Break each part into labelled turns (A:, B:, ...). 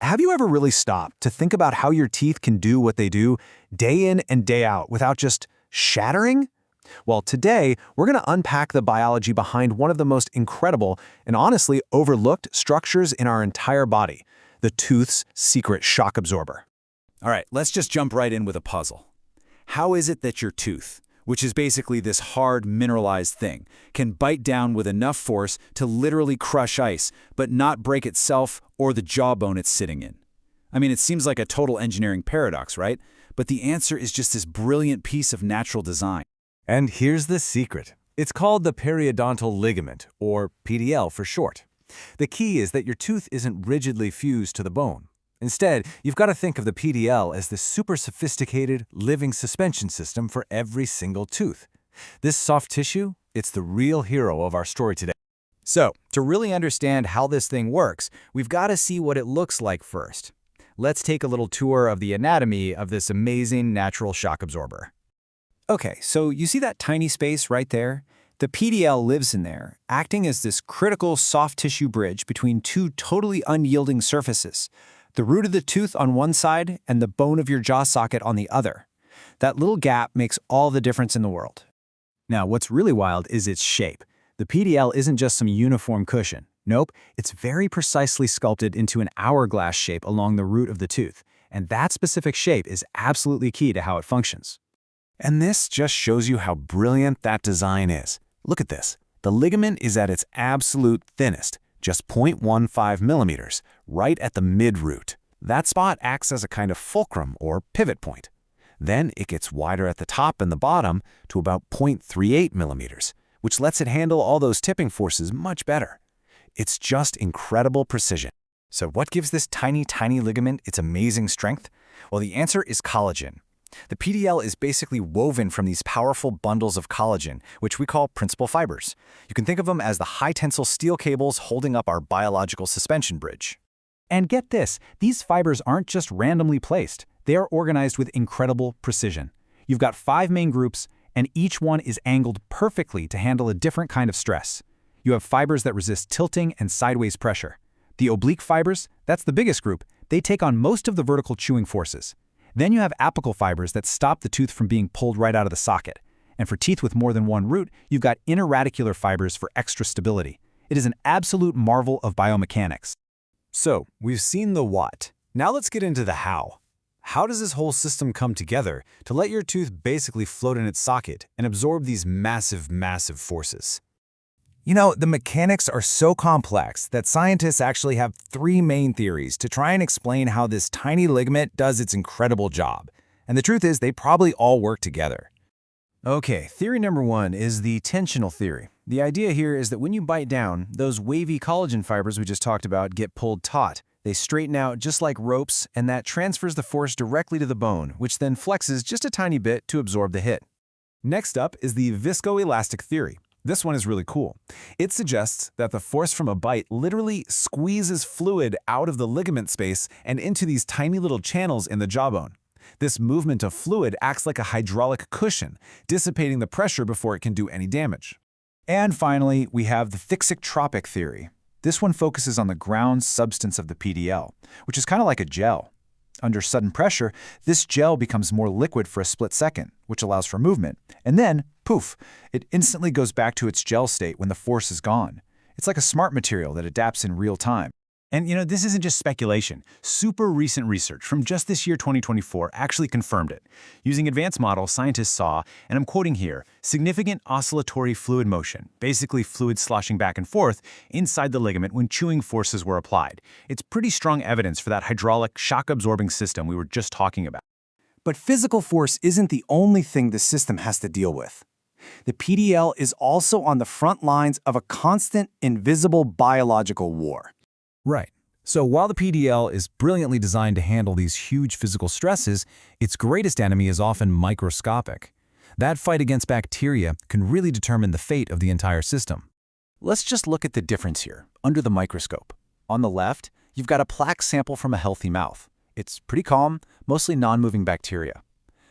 A: have you ever really stopped to think about how your teeth can do what they do day in and day out without just shattering? Well, today, we're going to unpack the biology behind one of the most incredible and honestly overlooked structures in our entire body, the tooth's secret shock absorber.
B: All right, let's just jump right in with a puzzle. How is it that your tooth, which is basically this hard, mineralized thing, can bite down with enough force to literally crush ice, but not break itself or the jawbone it's sitting in? I mean, it seems like a total engineering paradox, right? But the answer is just this brilliant piece of natural design.
C: And here's the secret. It's called the periodontal ligament, or PDL for short. The key is that your tooth isn't rigidly fused to the bone. Instead, you've got to think of the PDL as this super sophisticated, living suspension system for every single tooth. This soft tissue, it's the real hero of our story today.
B: So, to really understand how this thing works, we've got to see what it looks like first. Let's take a little tour of the anatomy of this amazing natural shock absorber. Okay, so you see that tiny space right there? The PDL lives in there, acting as this critical soft tissue bridge between two totally unyielding surfaces, the root of the tooth on one side and the bone of your jaw socket on the other. That little gap makes all the difference in the world. Now, what's really wild is its shape. The PDL isn't just some uniform cushion. Nope, it's very precisely sculpted into an hourglass shape along the root of the tooth, and that specific shape is absolutely key to how it functions.
C: And this just shows you how brilliant that design is. Look at this. The ligament is at its absolute thinnest, just 0.15 millimeters, right at the mid-root. That spot acts as a kind of fulcrum or pivot point. Then it gets wider at the top and the bottom to about 0.38 millimeters, which lets it handle all those tipping forces much better. It's just incredible precision.
B: So what gives this tiny, tiny ligament its amazing strength? Well, the answer is collagen. The PDL is basically woven from these powerful bundles of collagen, which we call principal fibers. You can think of them as the high-tensile steel cables holding up our biological suspension bridge. And get this, these fibers aren't just randomly placed. They are organized with incredible precision. You've got 5 main groups, and each one is angled perfectly to handle a different kind of stress. You have fibers that resist tilting and sideways pressure. The oblique fibers, that's the biggest group, they take on most of the vertical chewing forces. Then you have apical fibers that stop the tooth from being pulled right out of the socket. And for teeth with more than one root, you've got interradicular fibers for extra stability. It is an absolute marvel of biomechanics.
C: So, we've seen the what. Now let's get into the how. How does this whole system come together to let your tooth basically float in its socket and absorb these massive, massive forces? You know, the mechanics are so complex that scientists actually have 3 main theories to try and explain how this tiny ligament does its incredible job. And the truth is, they probably all work together.
B: Okay, theory number 1 is the tensional theory. The idea here is that when you bite down, those wavy collagen fibers we just talked about get pulled taut. They straighten out just like ropes, and that transfers the force directly to the bone, which then flexes just a tiny bit to absorb the hit.
C: Next up is the viscoelastic theory. This one is really cool. It suggests that the force from a bite literally squeezes fluid out of the ligament space and into these tiny little channels in the jawbone. This movement of fluid acts like a hydraulic cushion, dissipating the pressure before it can do any damage.
B: And finally, we have the thixotropic theory. This one focuses on the ground substance of the PDL, which is kind of like a gel. Under sudden pressure, this gel becomes more liquid for a split second, which allows for movement. And then, poof, it instantly goes back to its gel state when the force is gone. It's like a smart material that adapts in real time. And this isn't just speculation. Super recent research from just this year 2024 actually confirmed it. Using advanced models, scientists saw, and I'm quoting here, significant oscillatory fluid motion, basically fluid sloshing back and forth inside the ligament when chewing forces were applied. It's pretty strong evidence for that hydraulic shock-absorbing system we were just talking about.
A: But physical force isn't the only thing the system has to deal with. The PDL is also on the front lines of a constant, invisible biological war.
C: Right. So while the PDL is brilliantly designed to handle these huge physical stresses, its greatest enemy is often microscopic. That fight against bacteria can really determine the fate of the entire system.
B: Let's just look at the difference here, under the microscope. On the left, you've got a plaque sample from a healthy mouth. It's pretty calm, mostly non-moving bacteria.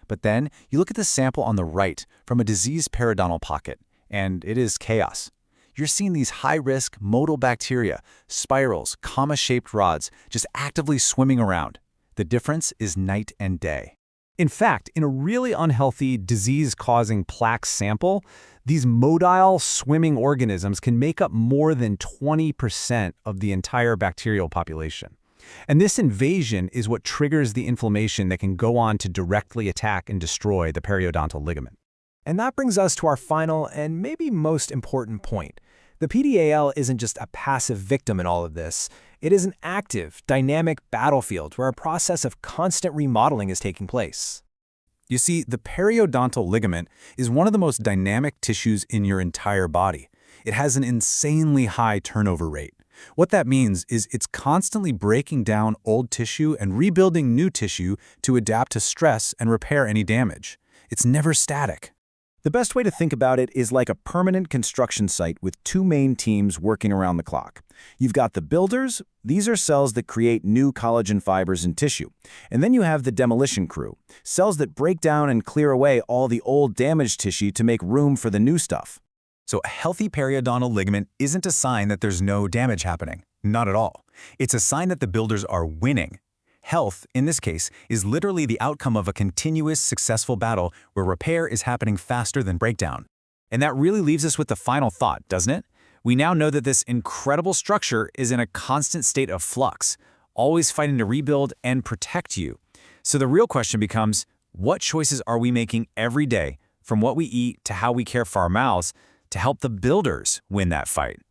B: But then you look at the sample on the right from a diseased periodontal pocket, and it is chaos. you're seeing these high-risk motile bacteria, spirals, comma-shaped rods, just actively swimming around. The difference is night and day.
A: In fact, in a really unhealthy, disease-causing plaque sample, these motile swimming organisms can make up more than 20% of the entire bacterial population. And this invasion is what triggers the inflammation that can go on to directly attack and destroy the periodontal ligament. And that brings us to our final and maybe most important point. The PDAL isn't just a passive victim in all of this. It is an active, dynamic battlefield where a process of constant remodeling is taking place.
B: You see, the periodontal ligament is one of the most dynamic tissues in your entire body. It has an insanely high turnover rate. What that means is it's constantly breaking down old tissue and rebuilding new tissue to adapt to stress and repair any damage. It's never static.
C: The best way to think about it is like a permanent construction site with two main teams working around the clock. You've got the builders. These are cells that create new collagen fibers and tissue. And then you have the demolition crew, cells that break down and clear away all the old damaged tissue to make room for the new stuff.
B: So a healthy periodontal ligament isn't a sign that there's no damage happening. Not at all. It's a sign that the builders are winning. Health, in this case, is literally the outcome of a continuous, successful battle where repair is happening faster than breakdown. And that really leaves us with the final thought, doesn't it? We now know that this incredible structure is in a constant state of flux, always fighting to rebuild and protect you. So the real question becomes, what choices are we making every day, from what we eat to how we care for our mouths, to help the builders win that fight?